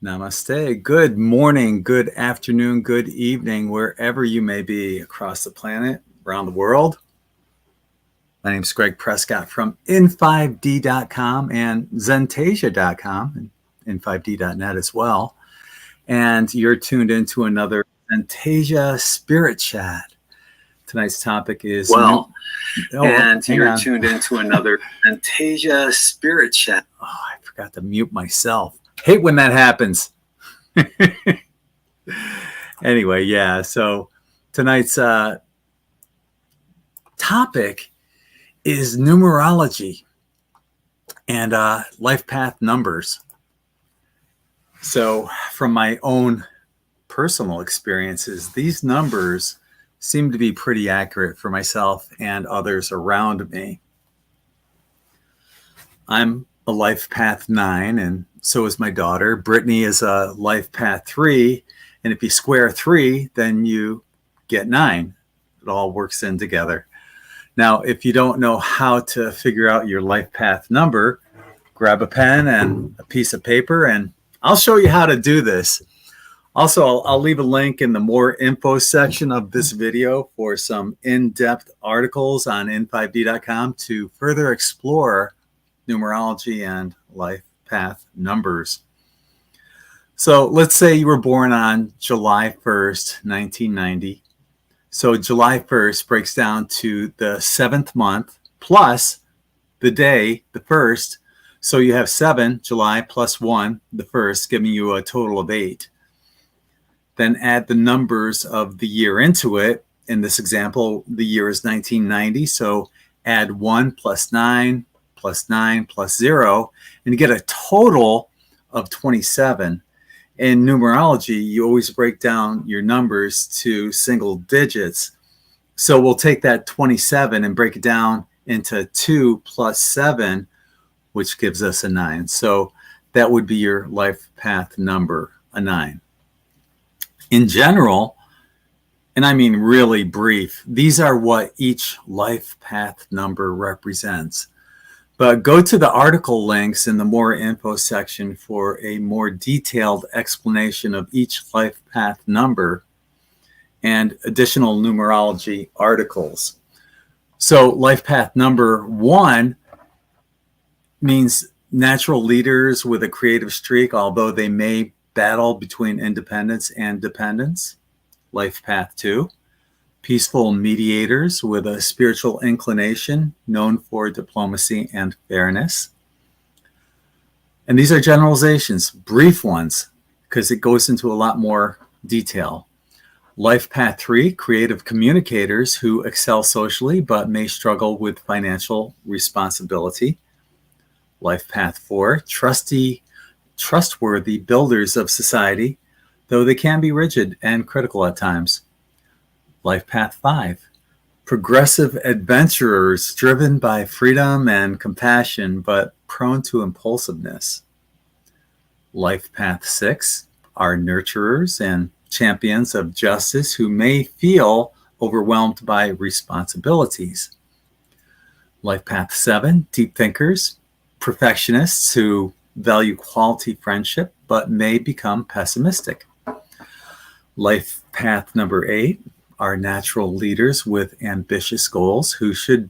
Namaste. Good morning, good afternoon, good evening, wherever you may be across the planet, around the world. My name is Gregg Prescott from in5d.com and Zentasia.com and in5d.net as well. And you're tuned into another Zentasia Spirit Chat. Tonight's topic is... you're tuned into another Zentasia Spirit Chat. Oh, I forgot to mute myself. Hate when that happens. Anyway, yeah. So tonight's topic is numerology and life path numbers. So from my own personal experiences, these numbers seem to be pretty accurate for myself and others around me. I'm a life path 9, and so is my daughter. Brittany is a life path 3, and if you square 3, then you get 9. It all works in together. Now, if you don't know how to figure out your life path number, grab a pen and a piece of paper, and I'll show you how to do this. Also, I'll leave a link in the more info section of this video for some in-depth articles on in5d.com to further explore numerology and life path numbers. So let's say you were born on July 1st, 1990. So July 1st breaks down to the 7th month plus the day, the 1st. So you have 7 July plus 1, the 1st, giving you a total of 8. Then add the numbers of the year into it. In this example, the year is 1990. So add 1 plus 9 plus 9 plus 0, and you get a total of 27. In numerology, you always break down your numbers to single digits. So we'll take that 27 and break it down into 2 plus 7, which gives us a 9. So that would be your life path number, a 9. In general, and I mean really brief, these are what each life path number represents. But go to the article links in the more info section for a more detailed explanation of each life path number and additional numerology articles. So life path number 1 means natural leaders with a creative streak, although they may battle between independence and dependence. Life path 2. Peaceful mediators with a spiritual inclination, known for diplomacy and fairness. And these are generalizations, brief ones, because it goes into a lot more detail. Life path 3, creative communicators who excel socially but may struggle with financial responsibility. Life path 4, trustworthy builders of society, though they can be rigid and critical at times. Life path 5, progressive adventurers driven by freedom and compassion, but prone to impulsiveness. Life path 6 are nurturers and champions of justice who may feel overwhelmed by responsibilities. Life path 7, deep thinkers, perfectionists who value quality friendship, but may become pessimistic. Life path number 8 are natural leaders with ambitious goals who should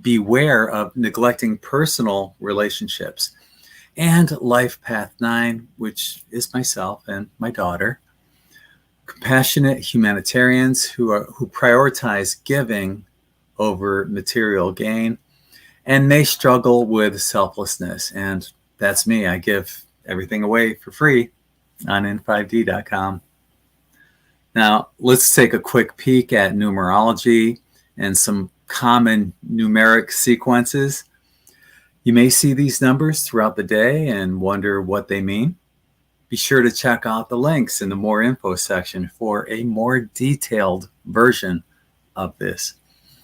beware of neglecting personal relationships. And life path 9, which is myself and my daughter, compassionate humanitarians who prioritize giving over material gain and may struggle with selflessness. And that's me. I give everything away for free on in5d.com. Now, let's take a quick peek at numerology and some common numeric sequences. You may see these numbers throughout the day and wonder what they mean. Be sure to check out the links in the more info section for a more detailed version of this.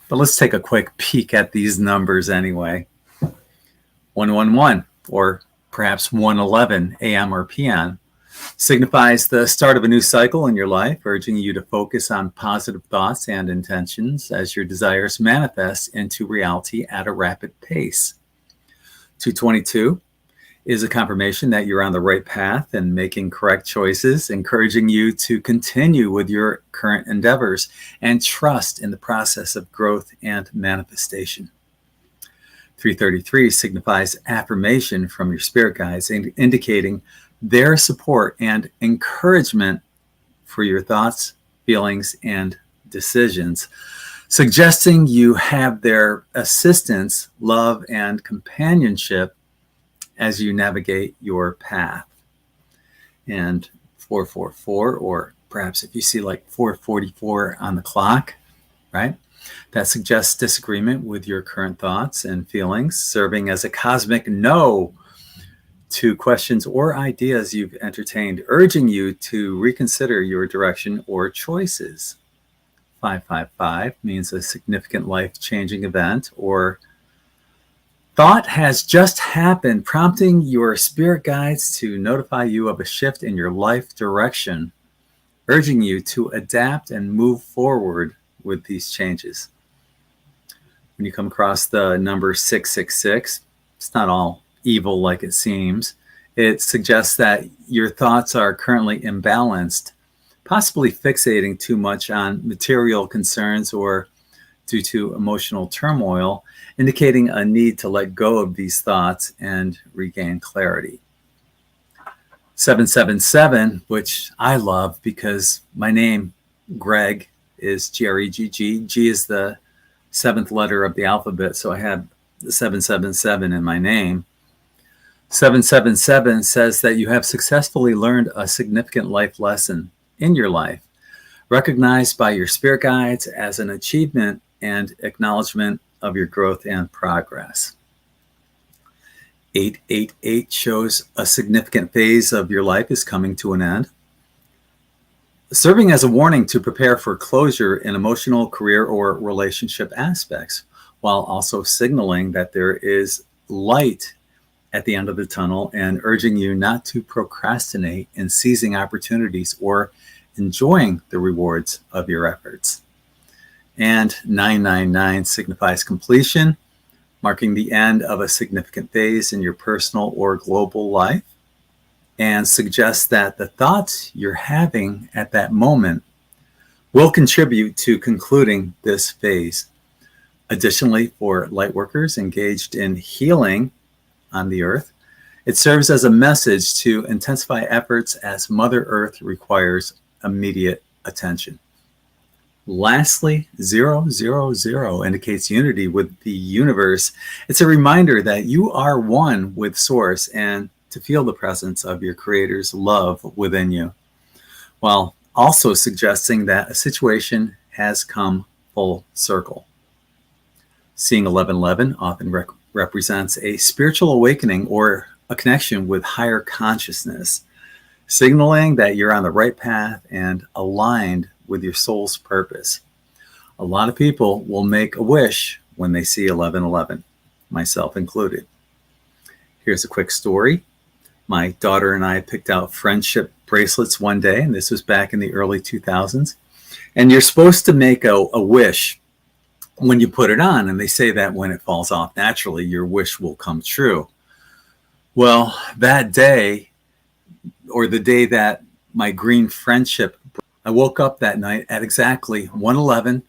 But let's take a quick peek at these numbers anyway. 111, or perhaps 111 a.m. or p.m., signifies the start of a new cycle in your life, urging you to focus on positive thoughts and intentions as your desires manifest into reality at a rapid pace. 222 is a confirmation that you're on the right path and making correct choices, encouraging you to continue with your current endeavors and trust in the process of growth and manifestation. 333 signifies affirmation from your spirit guides, indicating their support and encouragement for your thoughts, feelings, and decisions, suggesting you have their assistance, love, and companionship as you navigate your path. And 444, or perhaps if you see like 444 on the clock, right? That suggests disagreement with your current thoughts and feelings, serving as a cosmic no to questions or ideas you've entertained, urging you to reconsider your direction or choices. 555 means a significant life-changing event or thought has just happened, prompting your spirit guides to notify you of a shift in your life direction, urging you to adapt and move forward with these changes. When you come across the number 666, it's not all evil like it seems. It suggests that your thoughts are currently imbalanced, possibly fixating too much on material concerns or due to emotional turmoil, indicating a need to let go of these thoughts and regain clarity. 777, which I love because my name, Gregg, is G-R-E-G-G. G is the seventh letter of the alphabet, so I have the 777 in my name. 777 says that you have successfully learned a significant life lesson in your life, recognized by your spirit guides as an achievement and acknowledgement of your growth and progress. 888 shows a significant phase of your life is coming to an end, serving as a warning to prepare for closure in emotional, career, or relationship aspects, while also signaling that there is light at the end of the tunnel and urging you not to procrastinate in seizing opportunities or enjoying the rewards of your efforts. And 999 signifies completion, marking the end of a significant phase in your personal or global life, and suggests that the thoughts you're having at that moment will contribute to concluding this phase. Additionally, for lightworkers engaged in healing on the earth, it serves as a message to intensify efforts as Mother Earth requires immediate attention. Lastly, 000 indicates unity with the universe. It's a reminder that you are one with Source and to feel the presence of your Creator's love within you, while also suggesting that a situation has come full circle. Seeing 1111 often represents a spiritual awakening or a connection with higher consciousness, signaling that you're on the right path and aligned with your soul's purpose. A lot of people will make a wish when they see 1111, myself included. Here's a quick story. My daughter and I picked out friendship bracelets one day, and this was back in the early 2000s. And you're supposed to make a wish when you put it on, and they say that when it falls off naturally, your wish will come true. Well, that day, or the day that my green friendship, I woke up that night at exactly 1:11,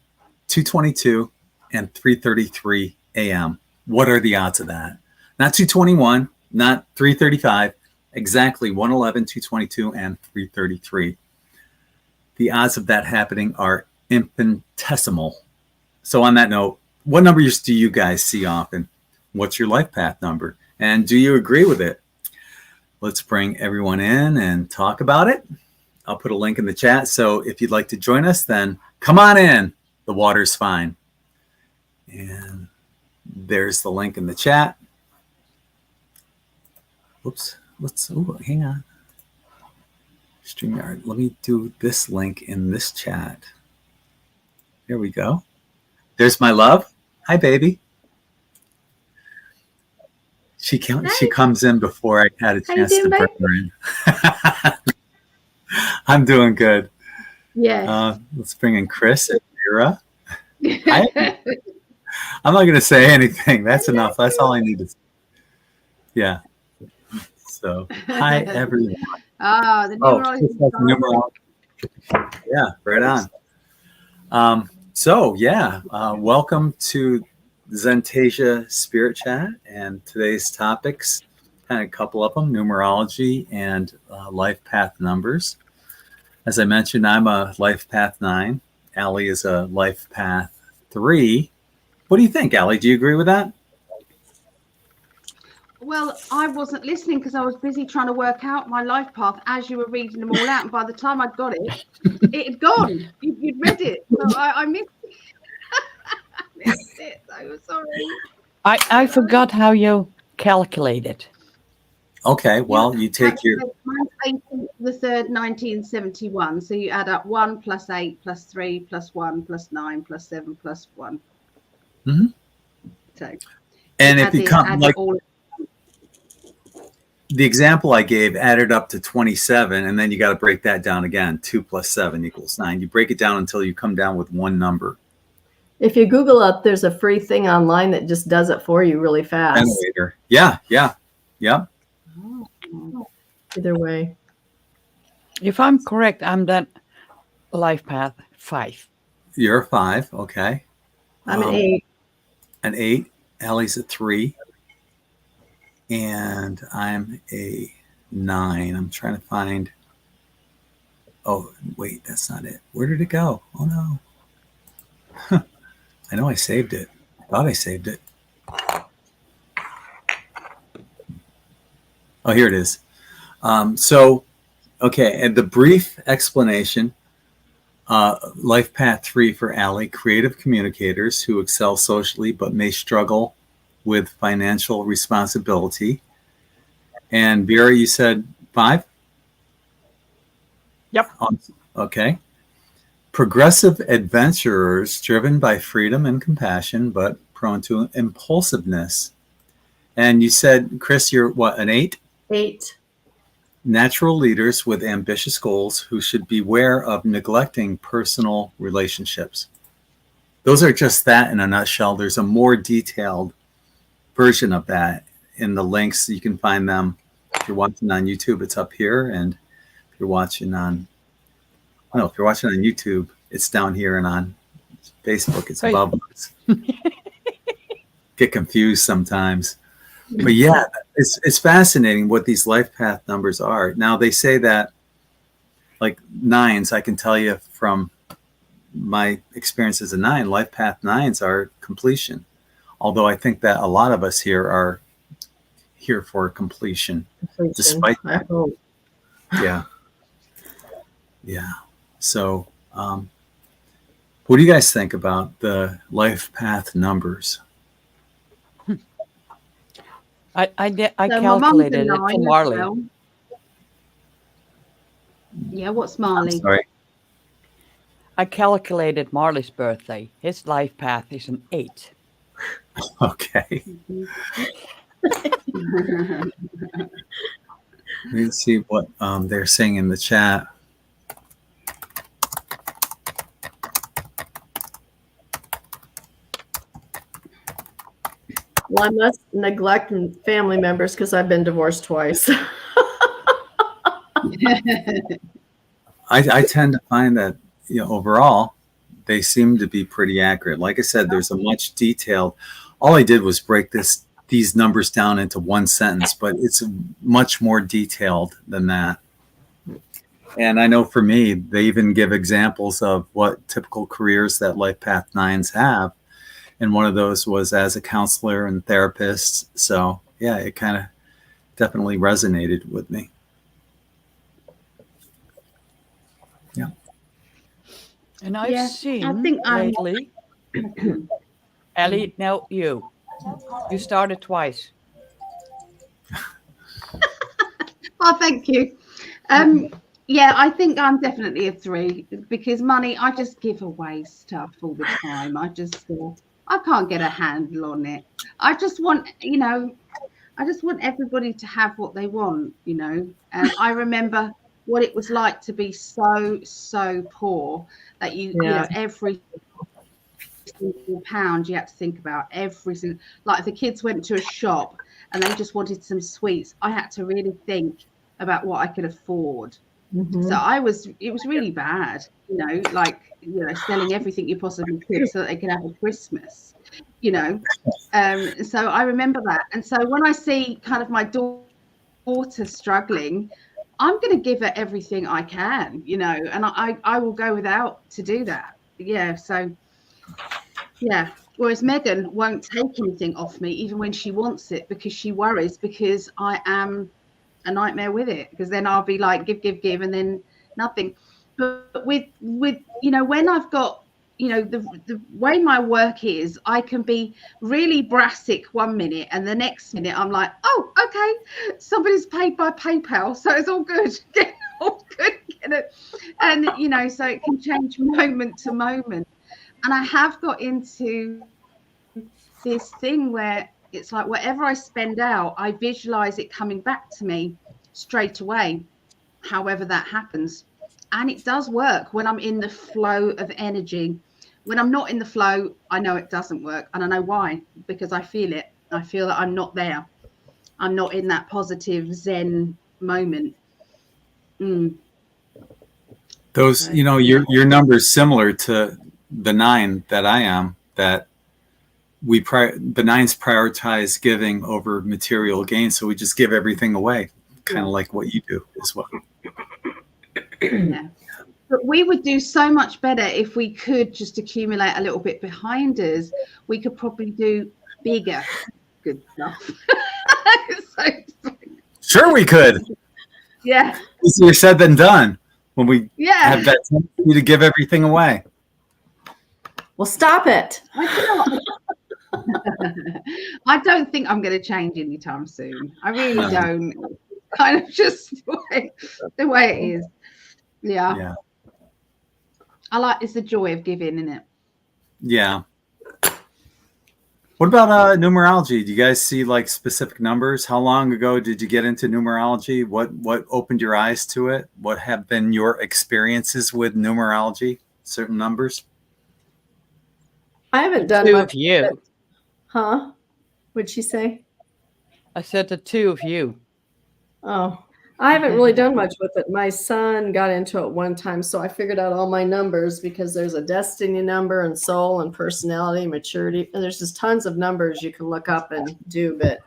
2:22, and 3:33 a.m. What are the odds of that? Not 2:21, not 3:35, exactly 1:11, 2:22, and 3:33. The odds of that happening are infinitesimal. So on that note, what numbers do you guys see often? What's your life path number? And do you agree with it? Let's bring everyone in and talk about it. I'll put a link in the chat. So if you'd like to join us, then come on in. The water's fine. And there's the link in the chat. Whoops. Hang on. StreamYard. Let me do this link in this chat. There we go. There's my love. Hi, baby. She comes in before I had a chance to bring her in. I'm doing good. Yeah. Let's bring in Chris and Mira. I'm not going to say anything. That's enough. That's all I need to say. Yeah. So, hi everyone. The Oh, numerology. yeah, right on. Welcome to Zentasia Spirit Chat, and today's topics, kind of a couple of them, numerology and life path numbers. As I mentioned, I'm a life path 9. Allie is a life path 3. What do you think, Allie? Do you agree with that? Well, I wasn't listening because I was busy trying to work out my life path as you were reading them all out. And by the time I'd got it, it had gone. You'd read it. So I missed it. I missed it. So sorry. I forgot how you calculate it. Okay, well, you take your... Mine's 18th the 3rd, 1971. So you add up 1 plus 8 plus 3 plus 1 plus 9 plus 7 plus 1. Mm-hmm. So, and if you come like all... the example I gave added up to 27, and then you got to break that down again. 2 plus 7 equals 9. You break it down until you come down with one number. If you Google up, there's a free thing online that just does it for you really fast. Generator. Yeah. Either way. If I'm correct, I'm that life path 5. You're a 5, okay. I'm an 8. An 8. Allie's a 3. And I'm a 9. I'm trying to find... Oh, wait, that's not it. Where did it go? Oh, no. I know I saved it. I thought I saved it. Oh, here it is. Okay, and the brief explanation, life path 3 for Allie, creative communicators who excel socially but may struggle with financial responsibility. And Vera, you said 5? Yep. Okay. Progressive adventurers driven by freedom and compassion, but prone to impulsiveness. And you said, Chris, you're what, an 8? 8. Natural leaders with ambitious goals who should beware of neglecting personal relationships. Those are just that in a nutshell. There's a more detailed version of that in the links. You can find them if you're watching on YouTube. It's up here, and if you're watching on YouTube, it's down here, and on Facebook, it's above us. Get confused sometimes. But yeah, it's fascinating what these life path numbers are. Now, they say that, like 9s, I can tell you from my experience as a 9, life path 9s are completion. Although I think that a lot of us here are here for completion. Despite that. Yeah. So, what do you guys think about the life path numbers? I calculated it for Marley. Well. Yeah, what's Marley? I'm sorry. I calculated Marley's birthday. His life path is an 8. Okay. Let's see what they're saying in the chat. Well, I must neglect family members because I've been divorced twice. I tend to find that, overall, they seem to be pretty accurate. Like I said, there's a much detailed. All I did was break these numbers down into one sentence, but it's much more detailed than that. And I know for me, they even give examples of what typical careers that life path 9s have. And one of those was as a counselor and therapist. So yeah, it kind of definitely resonated with me. Yeah. And I've seen lately, Ellie, now you started twice. Oh, thank you. Yeah, I think I'm definitely a 3 because money, I just give away stuff all the time. I can't get a handle on it. I just want everybody to have what they want, And I remember what it was like to be so poor that every single pound you had to think about, every single, like if the kids went to a shop and they just wanted some sweets, I had to really think about what I could afford. So it was really bad, you know, like, you know, selling everything you possibly could so that they could have a Christmas, you know. So I remember that. And so when I see kind of my daughter struggling, I'm going to give her everything I can, you know, and I will go without to do that. Yeah. So, yeah. Whereas Megan won't take anything off me, even when she wants it, because she worries because I am a nightmare with it, because then I'll be like, give, and then nothing. But with you know, when I've got, you know, the way my work is, I can be really brassic one minute, and the next minute I'm like, oh, okay, somebody's paid by PayPal, so it's all good. All good. And you know, so it can change moment to moment. And I have got into this thing where it's like whatever I spend out, I visualize it coming back to me straight away, however that happens. And it does work when I'm in the flow of energy. When I'm not in the flow, I know it doesn't work. And I know why, because I feel it. I feel that I'm not there. I'm not in that positive Zen moment. Those, you know, your number is similar to the 9 that I am, that the 9s prioritize giving over material gain. So we just give everything away, kind of like what you do as well. Yeah. But we would do so much better if we could just accumulate a little bit behind us. We could probably do bigger good stuff. Sure, we could. Yeah. Easier said than done when we Yeah. have that tendency to give everything away. Well, stop it. I don't think I'm going to change anytime soon. I really don't. Kind of just the way it is. Yeah. It's the joy of giving, isn't it? Yeah. What about numerology? Do you guys see like specific numbers? How long ago did you get into numerology? What opened your eyes to it? What have been your experiences with numerology? Certain numbers? I haven't done Two much. of you. Huh? What'd she say? I said the 2 of you. Oh, I haven't really done much with it. My son got into it one time, so I figured out all my numbers, because there's a destiny number and soul and personality, maturity. And there's just tons of numbers you can look up and do, but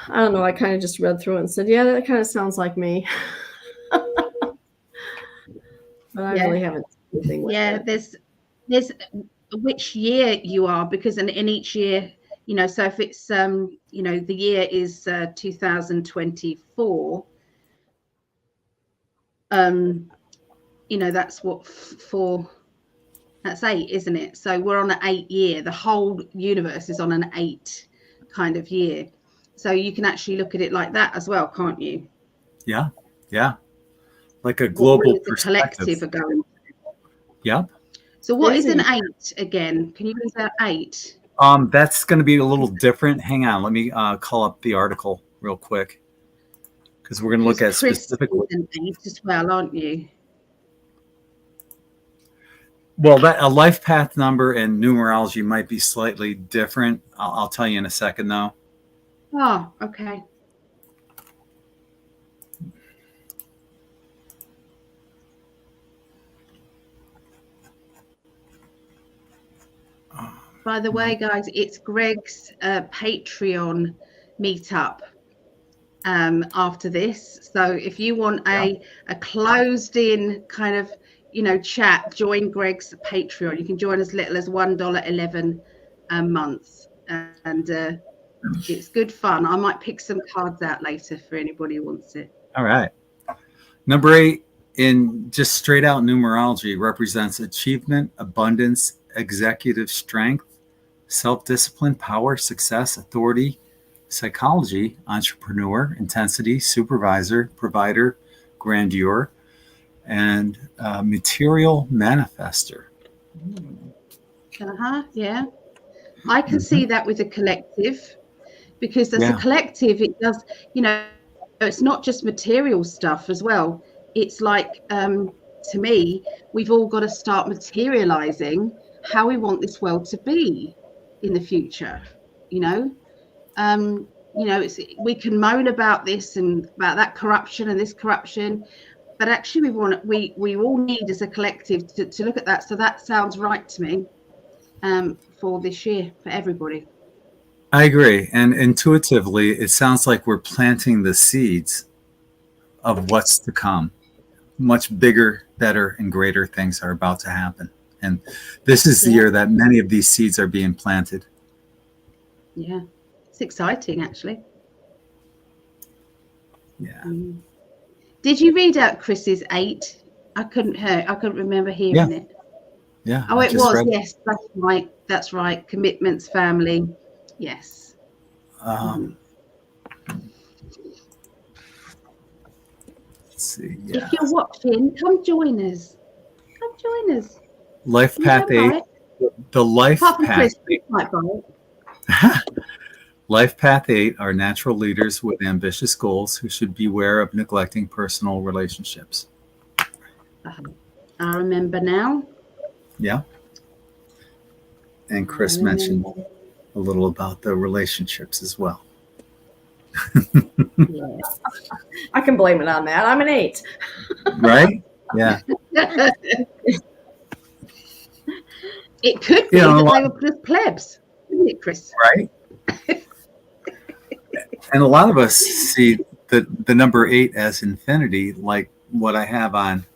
I don't know. I kind of just read through it and said, yeah, that kind of sounds like me. But I really haven't done anything with it. There's which year you are, because in each year, you know, so if it's you know, the year is 2024, you know, that's what that's 8, isn't it? So we're on an 8 year. The whole universe is on an 8 kind of year. So you can actually look at it like that as well, can't you? Yeah. Like a global the collective are going. Yep. So what is an 8 again? Can you use that 8? That's going to be a little different. Hang on, let me call up the article real quick, because we're going to look at specifically an 8 as well, aren't you? Well, that a life path number and numerology might be slightly different. I'll tell you in a second, though. Oh, okay. By the way, guys, it's Gregg's Patreon meetup after this. So if you want a closed-in kind of, you know, chat, join Gregg's Patreon. You can join as little as $1.11 a month, and it's good fun. I might pick some cards out later for anybody who wants it. All right. Number 8 in just straight out numerology represents achievement, abundance, executive strength, self-discipline, power, success, authority, psychology, entrepreneur, intensity, supervisor, provider, grandeur, and material manifester. Yeah. I can see that with a collective, because as a collective, it does, you know, it's not just material stuff as well. It's like, to me, we've all got to start materializing how we want this world to be in the future, you know, You know, we can moan about this and about that corruption and this corruption, but actually we all need as a collective to look at that. So that sounds right to me for this year, for everybody. I agree. And intuitively, it sounds like we're planting the seeds of what's to come. Much bigger, better, and greater things are about to happen. And this is the year that many of these seeds are being planted. Yeah, it's exciting, actually. Yeah. Did you read out Chris's 8? I couldn't remember hearing it. Yeah. Oh, it was. Yes, that's right. That's right. Commitments, family. Yes. Let's see. Yeah. If you're watching, come join us. Come join us. Life Path 8. The Life Apart from Path Chris, 8. might buy it. Life Path 8 are natural leaders with ambitious goals who should beware of neglecting personal relationships. I remember now. Yeah. And Chris mentioned a little about the relationships as well. Yeah. I can blame it on that. I'm an 8. Right? Yeah. It could be that they were just plebs, isn't it, Chris? Right. And a lot of us see the number 8 as infinity, like what I have on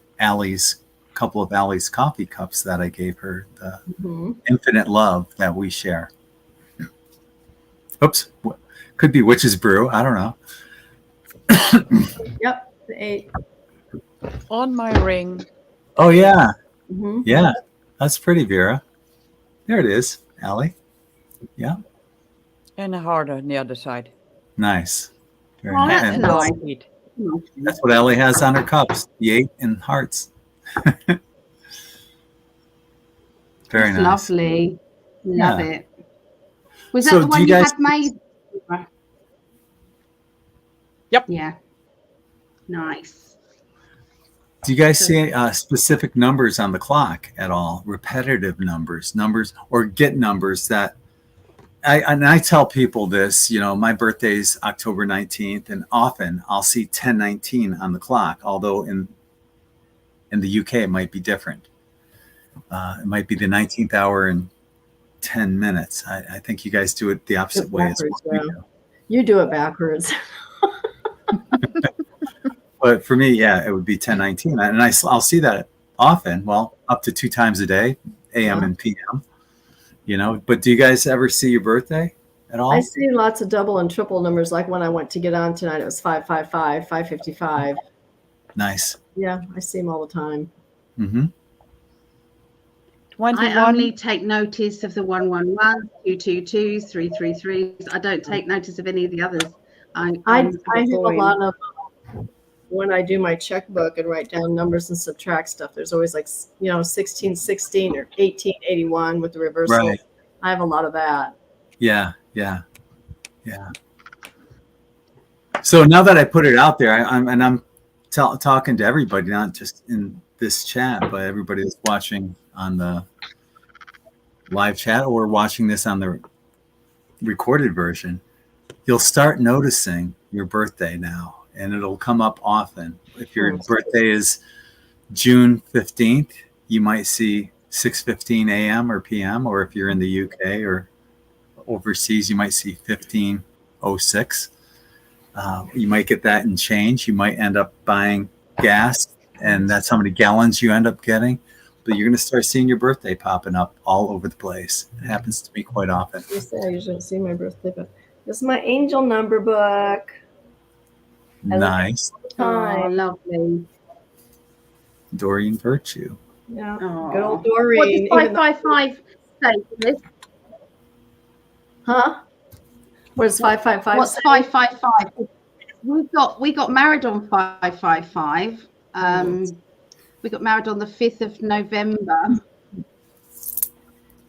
couple of Allie's coffee cups that I gave her, the infinite love that we share. Oops. Could be witch's brew. I don't know. Yep, the 8. On my ring. Oh, yeah. Yeah. That's pretty, Vera. There it is, Allie. Yeah. And a heart on the other side. Nice. Very Oh, nice. that's And nice. that's what Allie has on her cups. The 8 and hearts. Very It's nice. Lovely. Love it. Was that So the do one you you guys- had made? Yep. Yeah. Nice. Do you guys see specific numbers on the clock at all? Repetitive numbers, or get numbers that I tell people this, you know, my birthday's October 19th, and often I'll see 1019 on the clock, although in the UK it might be different. It might be the 19th hour and 10 minutes. I think you guys do it the opposite way as well. You do it backwards. But for me, yeah, it would be 1019. And I'll see that often, well, up to 2 times a day, AM and PM, you know. But do you guys ever see your birthday at all? I see lots of double and triple numbers. Like when I went to get on tonight, it was 555, 555. Nice. Yeah, I see them all the time. 21. I only take notice of the 111, 222s, 333s. I don't take notice of any of the others. I have a lot of, when I do my checkbook and write down numbers and subtract stuff, there's always like, 1616 or 1881 with the reversal. Right. I have a lot of that. Yeah. So now that I put it out there, I'm talking to everybody, not just in this chat, but everybody that's watching on the live chat or watching this on the recorded version. You'll start noticing your birthday now, and it'll come up often. If your birthday is June 15th, you might see 6:15 a.m. or p.m., or if you're in the UK or overseas, you might see 15:06. You might get that in change. You might end up buying gas, and that's how many gallons you end up getting. But you're going to start seeing your birthday popping up all over the place. It happens to me quite often. I usually don't see my birthday, but this is my angel number book. Nice. Oh, lovely. Doreen Virtue. Yeah. Oh. Good old Doreen. What does 555 say for this? Huh? What does 555 What's say? 555? We got married on 555. We got married on the 5th of November.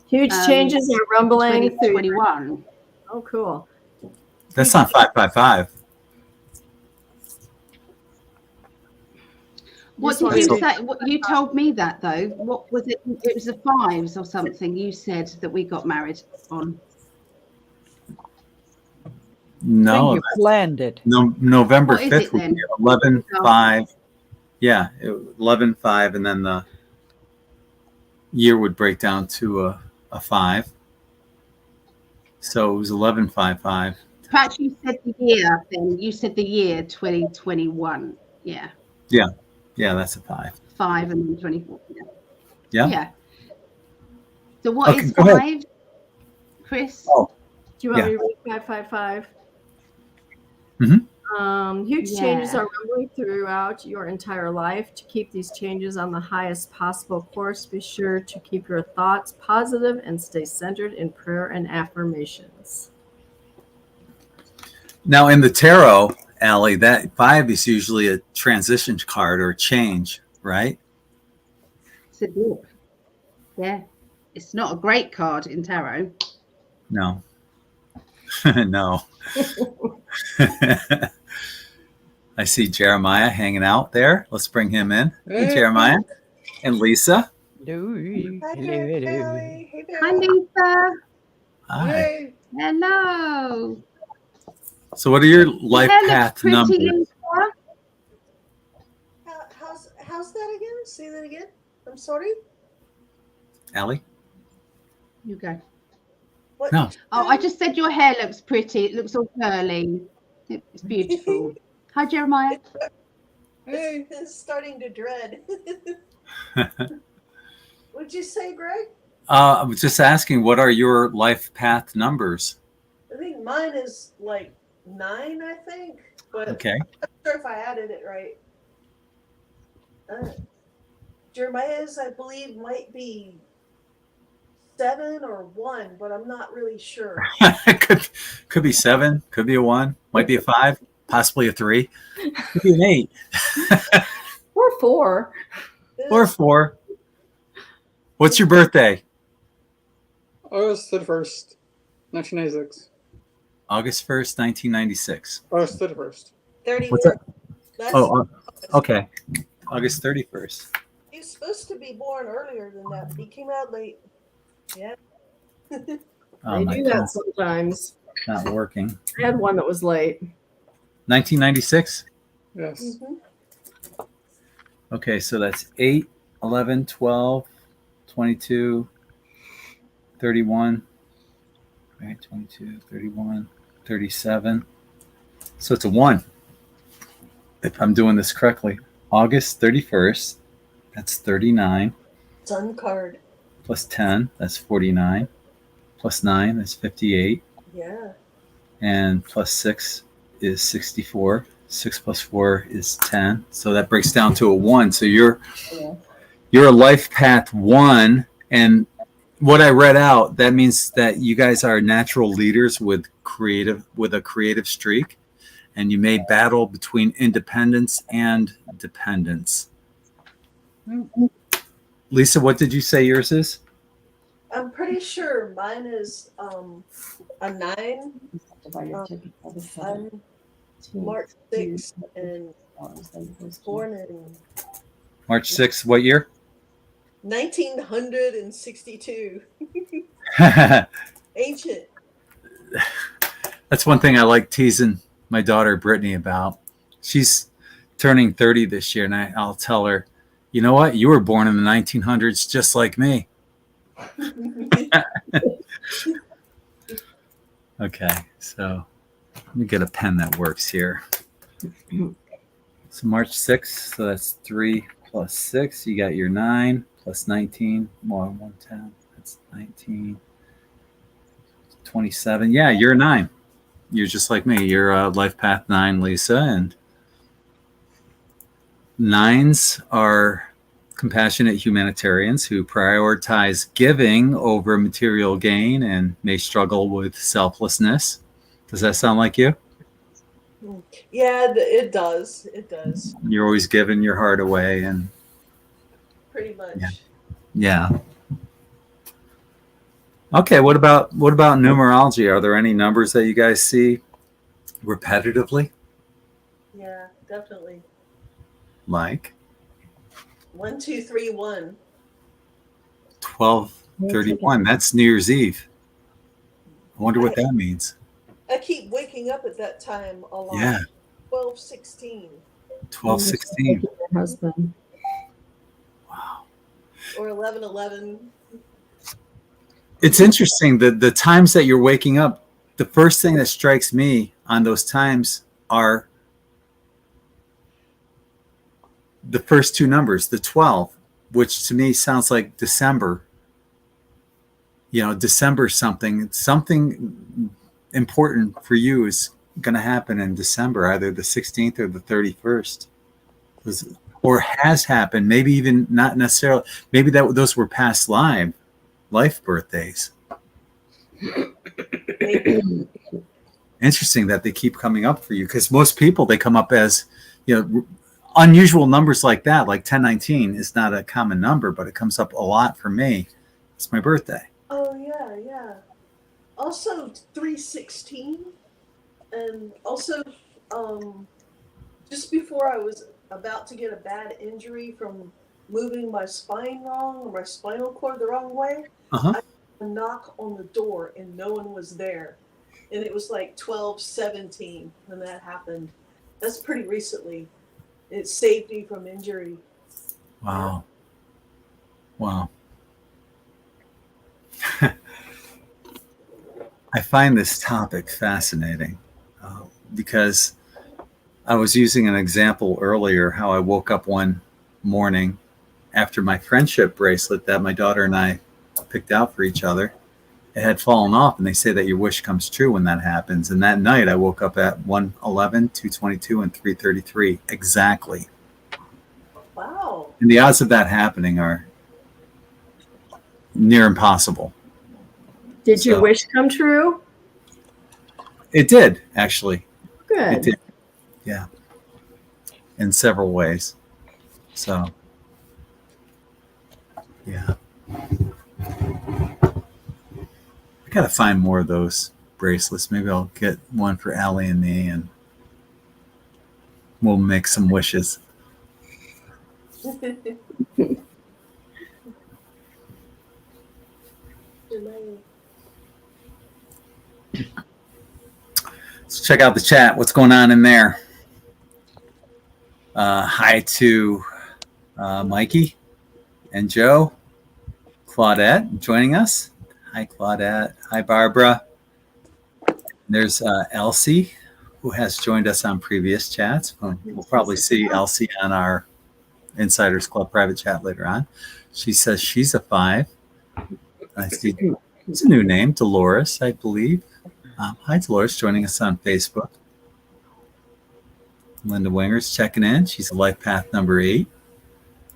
Huge changes are rumbling. 2021. Oh, cool. That's not 555. What did you say? What you told me that though? What was it? It was the 5s or something. You said that we got married on. No, you planned it. November What is 5th it would then? be 11/5. Yeah, 11/5, and then the year would break down to a 5. So it was 11/5/5. Perhaps you said the year then. You said the year 2021. Yeah. Yeah, that's a 5. 5 and then 24. Yeah. Yeah. So what Okay, is go ahead. 5, Chris? Oh, Do you want Yeah. me to read 555? Mhm. Huge changes Yeah. are rumbling throughout your entire life. To keep these changes on the highest possible course, be sure to keep your thoughts positive and stay centered in prayer and affirmations. now in the tarot, Allie, that 5 is usually a transition card or change, right? It's a dip. Yeah. It's not a great card in tarot. No. No. I see Jeremiah hanging out there. Let's bring him in. Hey, Jeremiah. And Lisa. Hello. Hi, Allie. Hey, Hi, Bill. Lisa. Hi. Hey. Hello. So what are your life Your hair looks path pretty, numbers? Lisa. How's that again? Say that again. I'm sorry. Allie? You go. What? No. Oh, I just said your hair looks pretty. It looks all curly. It's beautiful. Hi, Jeremiah. Hey. It's starting to dread. What'd you say, Greg? I was just asking, what are your life path numbers? I think mine is like 9, I think. But Okay. I'm not sure if I added it right. Jeremiah's, I believe, might be 7 or 1, but I'm not really sure. could be 7, could be a 1, might be a 5, possibly a 3, could be an 8. Or 4. Or 4. What's your birthday? August 31st, 1996. August 1st, 1996. August 31st. 31. What's that? That's Oh, okay. August 31st. He was supposed to be born earlier than that, but he came out late. Yeah. Oh, They my do that phone's sometimes. not working. I had one that was late. 1996? Yes. Mm-hmm. Okay, so that's 8, 11, 12, 22, 31. Right, 22, 31, 37. So it's a 1. If I'm doing this correctly. August 31st, that's 39. Sun card. Plus 10, that's 49. Plus 9, that's 58. Yeah. And plus 6 is 64. 6 plus 4 is 10. So that breaks down to a 1. So you're a life path 1. And what I read out, that means that you guys are natural leaders with a creative streak. And you may battle between independence and dependence. Lisa, what did you say yours is? I'm pretty sure mine is a 9. I'm March 6th and born in March 6th, what year? 1962. Ancient. That's one thing I like teasing my daughter Brittany about. She's turning 30 this year, and I'll tell her, you know what? You were born in the 1900s just like me. Okay, so let me get a pen that works here. So March 6th, so that's 3 plus 6. You got your 9 plus 19, more 110. That's 19, 27. Yeah, you're a 9. You're just like me. You're a life path 9, Lisa. And 9s are compassionate humanitarians who prioritize giving over material gain and may struggle with selflessness. Does that sound like you? Yeah, it does. It does. You're always giving your heart away, and Pretty much. yeah. Okay, what about numerology? Are there any numbers that you guys see repetitively? Yeah, definitely. Like 1, 2, 3, 1. 12:31. That's New Year's Eve. I wonder what that means. I keep waking up at that time a lot. Yeah. 12:16. 12:16. Your husband. Wow. Or 11:11. It's interesting that the times that you're waking up, the first thing that strikes me on those times are the first two numbers, the 12, which to me sounds like December. December something important for you is going to happen in December, either the 16th or the 31st, or has happened. Maybe even not necessarily. Maybe those were past life birthdays. Interesting that they keep coming up for you, because most people, they come up as, unusual numbers like that, like 1019 is not a common number, but it comes up a lot for me. It's my birthday. Oh, yeah. Also 3:16. And also, just before I was about to get a bad injury from moving my spine wrong, or my spinal cord the wrong way, Uh-huh. I had a knock on the door and no one was there. And it was like 12:17 when that happened. That's pretty recently. It saved me from injury. Wow. I find this topic fascinating because I was using an example earlier, how I woke up one morning after my friendship bracelet that my daughter and I picked out for each other. It had fallen off, and they say that your wish comes true when that happens. And that night I woke up at 1:11, 2:22, and 3:33 exactly. Wow. And the odds of that happening are near impossible. Did your wish come true? It did, actually. Good. It did. Yeah. In several ways. So, yeah. I got to find more of those bracelets. Maybe I'll get one for Allie and me, and we'll make some wishes. Let's check out the chat. What's going on in there? Hi to Mikey and Joe. Claudette joining us. Hi, Claudette. Hi, Barbara. There's Elsie, who has joined us on previous chats. We'll probably see Elsie on our Insiders Club private chat later on. She says she's a 5. I see it's a new name, Dolores, I believe. Hi, Dolores, joining us on Facebook. Linda Winger's checking in. She's a life path number 8.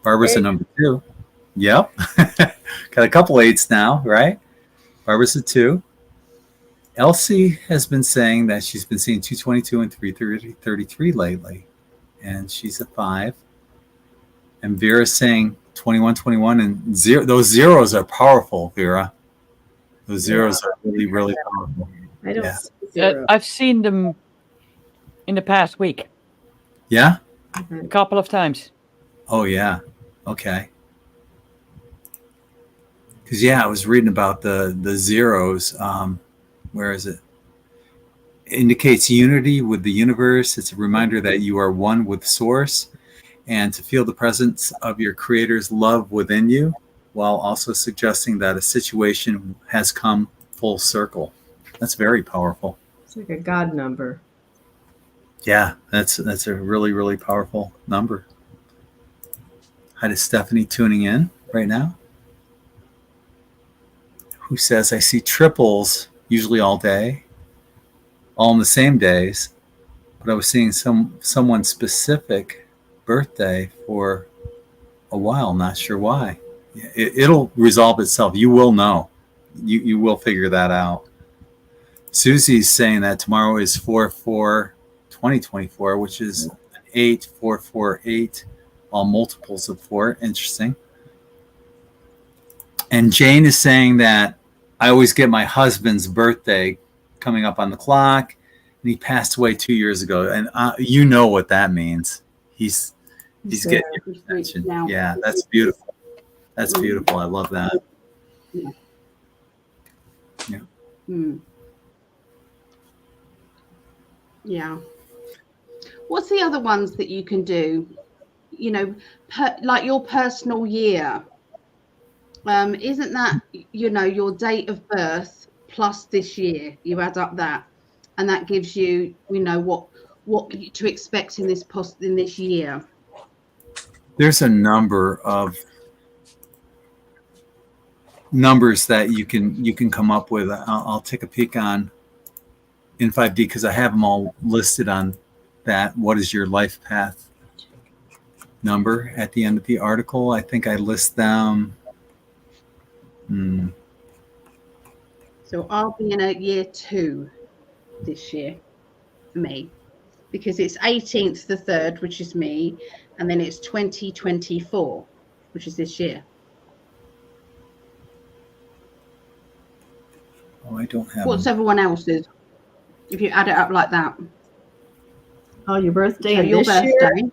Barbara's a number 2. Yep. Got a couple 8s now, right? Barbara's a 2. Elsie has been saying that she's been seeing 222 and 333 lately, and she's a 5. And Vera's saying 21, and 0. Those zeros are powerful, Vera. Those zeros are really, really powerful. I don't see zero. I've seen them in the past week. Yeah? A couple of times. Oh, yeah. Okay. Because, I was reading about the zeros. Where is it? It indicates unity with the universe. It's a reminder that you are one with Source, and to feel the presence of your Creator's love within you, while also suggesting that a situation has come full circle. That's very powerful. It's like a God number. Yeah, that's a really, really powerful number. Hi to Stephanie tuning in right now, who says, I see triples usually all day, all on the same days, but I was seeing someone specific birthday for a while, not sure why. It'll resolve itself. You will know. You will figure that out. Susie's saying that tomorrow is 4/4/2024, which is an 8, 448, all multiples of 4. Interesting. And Jane is saying that I always get my husband's birthday coming up on the clock, and he passed away 2 years ago. And you know what that means. He's getting your attention. Yeah, that's beautiful. That's beautiful. I love that. Yeah. Yeah. What's the other ones that you can do? You know, like your personal year. Isn't that, you know, your date of birth plus this year? You add up that, and that gives you, you know, what to expect in this year. There's a number of numbers that you can come up with. I'll take a peek on in 5D because I have them all listed on that. What is your life path number at the end of the article? I think I list them. So I'll be in a year 2 this year for me, because it's 18th the 3rd, which is me, and then it's 2024, which is this year. Oh, I don't have What's them. everyone else's? If you add it up like that. Oh, your birthday So and your this birthday, year?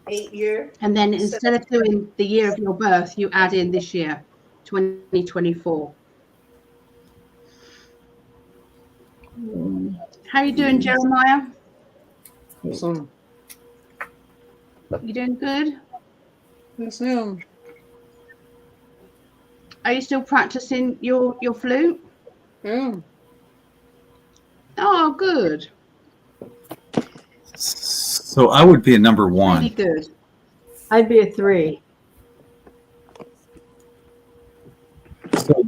8 year. and then instead of doing the year of your birth, you add in this year, 2024. How you doing, Jeremiah? Awesome. You doing good? Yes, ma'am. Are you still practicing your flute? Yeah. Oh, good. So I would be a number Really 1. good. I'd be a 3. So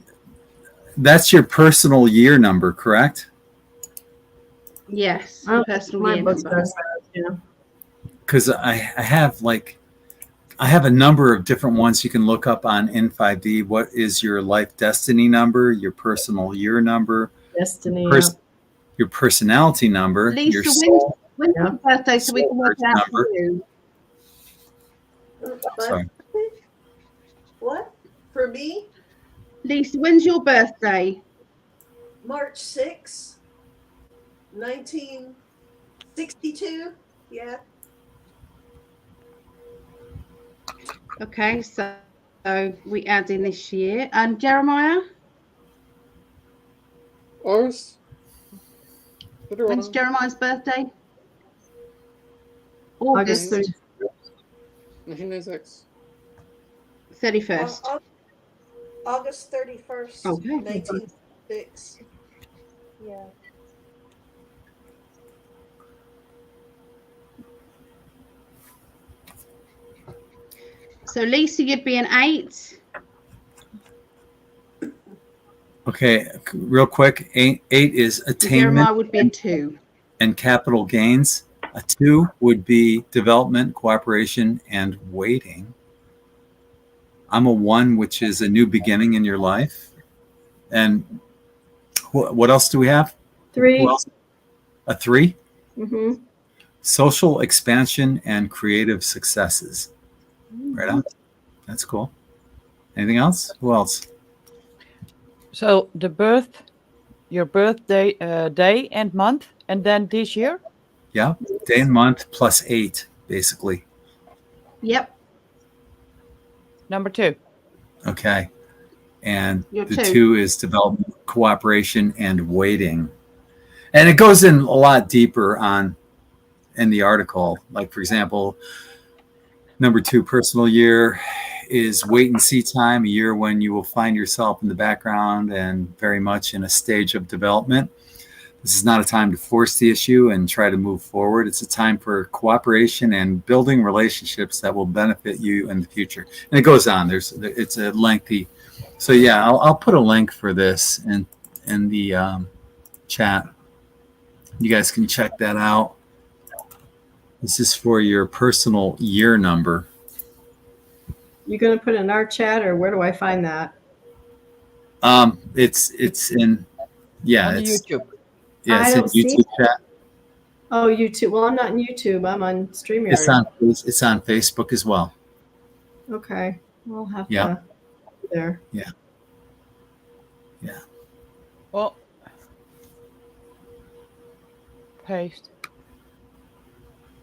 that's your personal year number, correct? Yes, Oh, personal my year book number. says that, yeah. Because I have a number of different ones you can look up on N5D. What is your life destiny number, your personal year number, Destiny. your personality number, your Lisa, soul. when's your birthday so we can work it out for Number. you? Sorry. What? For me, Lisa, when's your birthday? March 6, 1962. Yeah. Okay, so we add in this year. And Jeremiah, August. when's Jeremiah's birthday? August August 1996. 31st. August 31st, Okay. 1906. Yeah. So Lisa, you'd be an 8. Okay, real quick. 8 is And attainment Jeremiah would be a 2. and capital gains. A 2 would be development, cooperation, and waiting. I'm a 1, which is a new beginning in your life. And what else do we have? 3. Who else? A 3? Mm-hmm. Social expansion and creative successes. Right on. That's cool. Anything else? Who else? So your birthday, day and month, and then this year? Yeah. Day and month plus 8, basically. Yep. Number 2. Okay. And Your the 2. 2 is development, cooperation, and waiting. And it goes in a lot deeper in the article. Like, for example, number 2 personal year is wait and see time, a year when you will find yourself in the background and very much in a stage of development. This is not a time to force the issue and try to move forward. It's a time for cooperation and building relationships that will benefit you in the future. And it goes on. It's a lengthy. So yeah, I'll put a link for this in the chat. You guys can check that out. This is for your personal year number. You going to put it in our chat, or where do I find that? It's in, yeah, On it's YouTube. yeah, I it's in don't see YouTube chat. Oh, YouTube. Well, I'm not in YouTube. I'm on StreamYard. It's on Facebook as well. Okay. We'll have Yeah. to there. Yeah. Well, paste.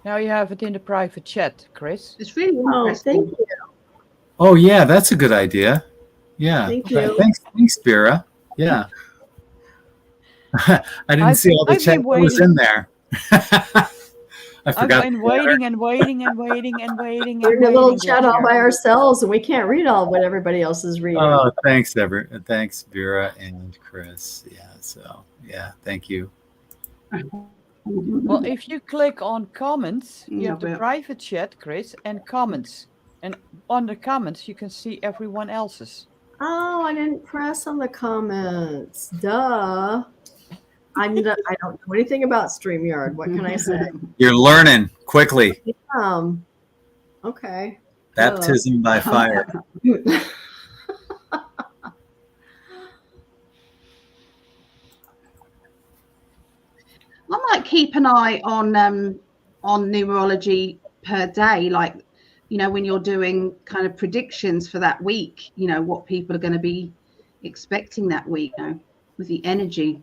Now you have it in the private chat, Chris. It's really Oh, interesting. thank you. Oh yeah, that's a good idea. Yeah. Thank you. Thanks, Vera. Yeah. I didn't see all the I've chat been that was waiting. in there. I I've forgot. been waiting and waiting and waiting and waiting We're and in a little waiting. chat all by ourselves, and we can't read all what everybody else is reading. Oh, thanks, thanks, Vera and Chris. Yeah, so yeah, thank you. Well, if you click on comments, you have the Yeah, private chat, Chris, and comments. And under comments, you can see everyone else's. Oh, I didn't press on the comments. Duh. I don't know anything about StreamYard. What can I say? You're learning quickly. Okay. Baptism by fire. I might keep an eye on numerology per day, like, you know, when you're doing kind of predictions for that week, you know, what people are going to be expecting that week, you know, with the energy.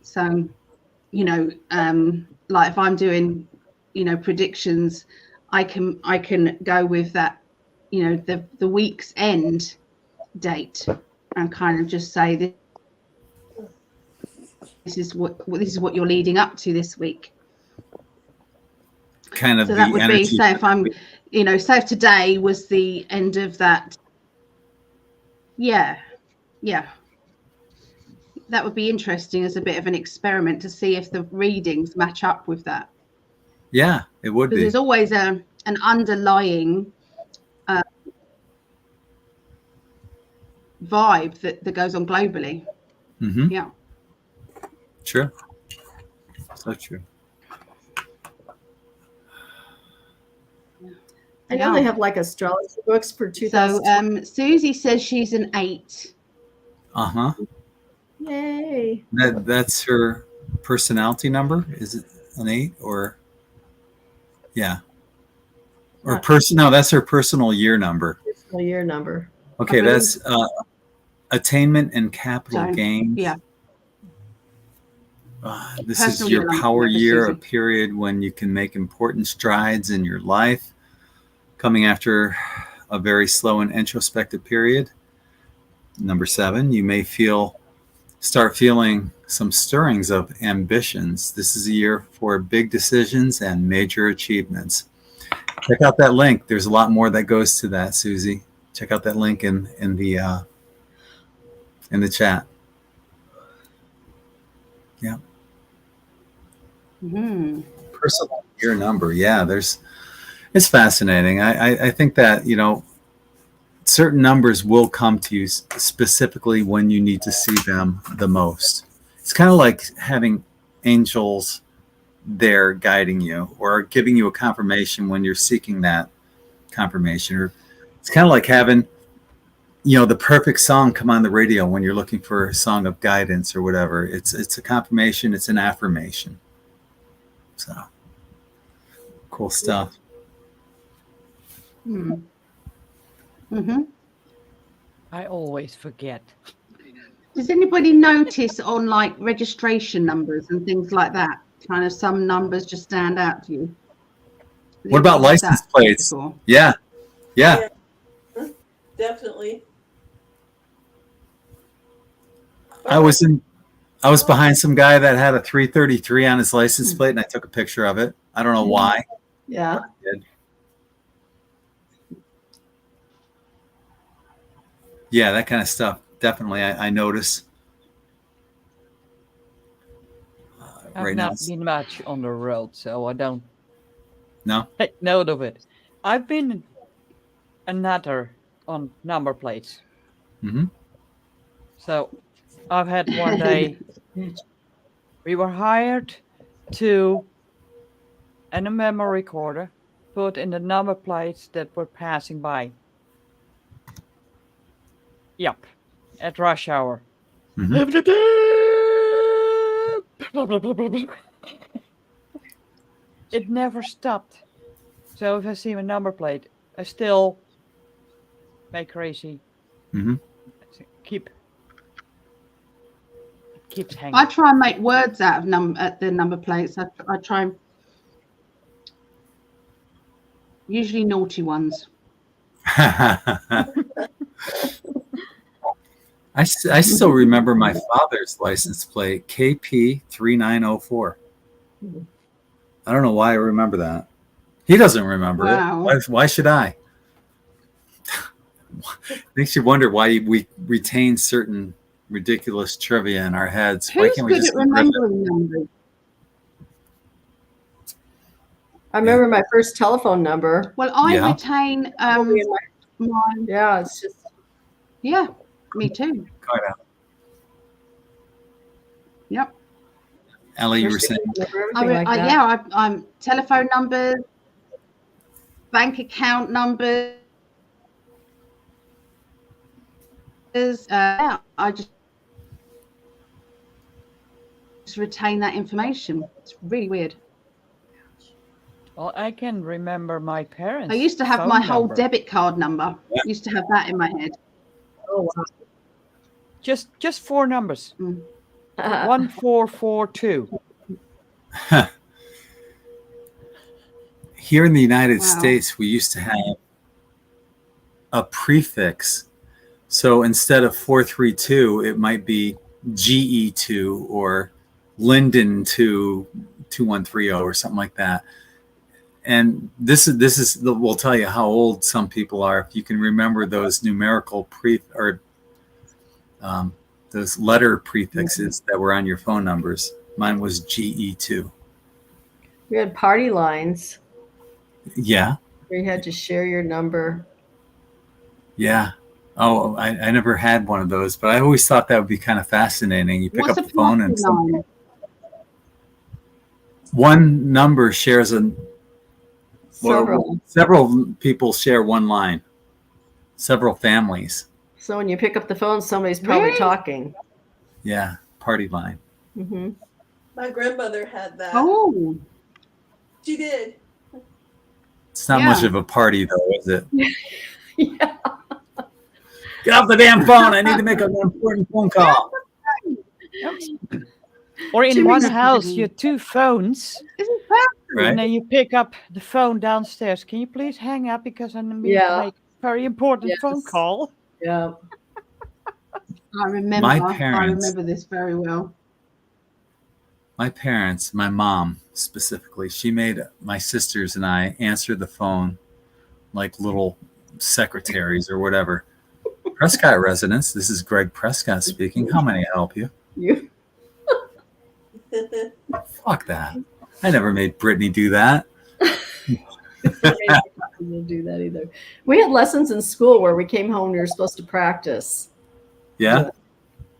So, you know, like if I'm doing, you know, predictions, I can go with that, you know, the week's end date and kind of just say this is what you're leading up to this week. Kind of So that the would be, energy. say if I'm, you know, so if today was the end of that. Yeah. That would be interesting as a bit of an experiment to see if the readings match up with that. Yeah, it would Because be. there's always an underlying vibe that goes on globally. Mm-hmm. Yeah. True. So true. I know they have like astrology books for 2000. So Susie says she's an 8. Uh-huh. Yay. That's her personality number? Is it an 8 or yeah. Or no, that's her personal year number. Personal year number. Okay, that's attainment and capital gains. Yeah. This Personal is your year number, power year, a Susie. period when you can make important strides in your life, coming after a very slow and introspective period. Number 7, you may start feeling some stirrings of ambitions. This is a year for big decisions and major achievements. Check out that link. There's a lot more that goes to that, Susie. Check out that link in the chat. Yeah. Mm-hmm. Personal year number. Yeah, it's fascinating. I think that, you know, certain numbers will come to you specifically when you need to see them the most. It's kind of like having angels there guiding you or giving you a confirmation when you're seeking that confirmation. Or it's kind of like having, you know, the perfect song come on the radio when you're looking for a song of guidance or whatever. It's a confirmation. It's an affirmation. So cool stuff. Mm-hmm. I always forget. Does anybody notice on like registration numbers and things like that, kind of some numbers just stand out to you? What about license plates? Before? Yeah. Definitely. I was behind some guy that had a 333 on his license plate, and I took a picture of it. I don't know why. Yeah. I did. Yeah, that kind of stuff. Definitely, I notice. I've not been much on the road, so I don't take note of it. I've been a nutter on number plates. Mm-hmm. So I've had one day, we were hired to, and a memory recorder, put in the number plates that were passing by. Yep, at rush hour. Mm-hmm. It never stopped. So if I see a number plate, I still make crazy. Mm-hmm. Keeps hanging. I try and make words out of the number plates. I try and usually naughty ones. I still remember my father's license plate, KP3904. I don't know why I remember that. He doesn't remember Wow. it. Why should I? Makes you wonder why we retain certain ridiculous trivia in our heads. Why Who's can't we good just at remembering numbers? I remember my first telephone number. Well, I Yeah. retain my Yeah, it's just yeah, me too. Quite out. Yep. Ellie, you were saying. I'm telephone numbers, bank account numbers. I just retain that information. It's really weird. Well, I can remember my parents. I used to have phone my whole number. debit card number. Yeah. Used to have that in my head. oh wow. Just 4 numbers. Mm. 1442. Here in the United Wow. States, we used to have a prefix. So instead of 432, it might be GE2 or Linden 2 2130 or something like that. And this is we'll tell you how old some people are if you can remember those numerical those letter prefixes that were on your phone numbers. Mine was GE2. We had party lines Yeah. where you had to share your number. Yeah. Oh, I never had one of those, but I always thought that would be kind of fascinating. You pick What's up a the phone and party line? one number shares Several. several people share one line. Several families. So when you pick up the phone, somebody's probably Really? talking. Yeah. Party line. Mm-hmm. My grandmother had that. Oh, She did. It's not Yeah. much of a party though, is it? Yeah. Get off the damn phone. I need to make an important phone call. Or in Too one many house, people. you have 2 phones, isn't that? and Right? then you pick up the phone downstairs. Can you please hang up because I'm going Yeah. to make a very important phone Yes. call? Yeah. I remember. My I parents- remember this very well. My parents, my mom specifically, she made my sisters and I answer the phone like little secretaries or whatever. Prescott residence. This is Gregg Prescott speaking. How may I help you? You. Fuck that. I never made Brittany do that. Didn't do that either. We had lessons in school where we came home and we were supposed to practice. Yeah?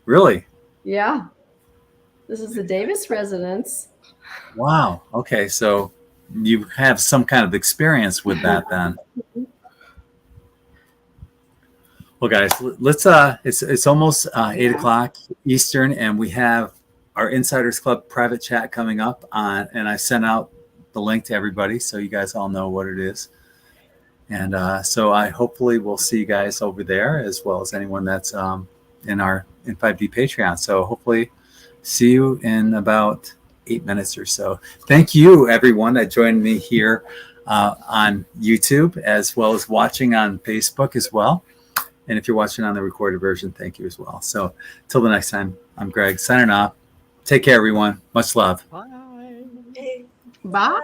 Really? Yeah. This is the Davis residence. Wow. Okay, so you have some kind of experience with that then. Well, guys, let's it's almost 8 o'clock Eastern, and we have our Insiders Club private chat coming up on, and I sent out the link to everybody so you guys all know what it is. And so I hopefully will see you guys over there, as well as anyone that's in 5D Patreon. So hopefully see you in about 8 minutes or so. Thank you, everyone that joined me here on YouTube, as well as watching on Facebook as well. And if you're watching on the recorded version, thank you as well. So till the next time, I'm Gregg signing off. Take care, everyone. Much love. Bye. Hey, Bye.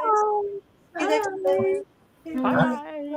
see you next time. Bye.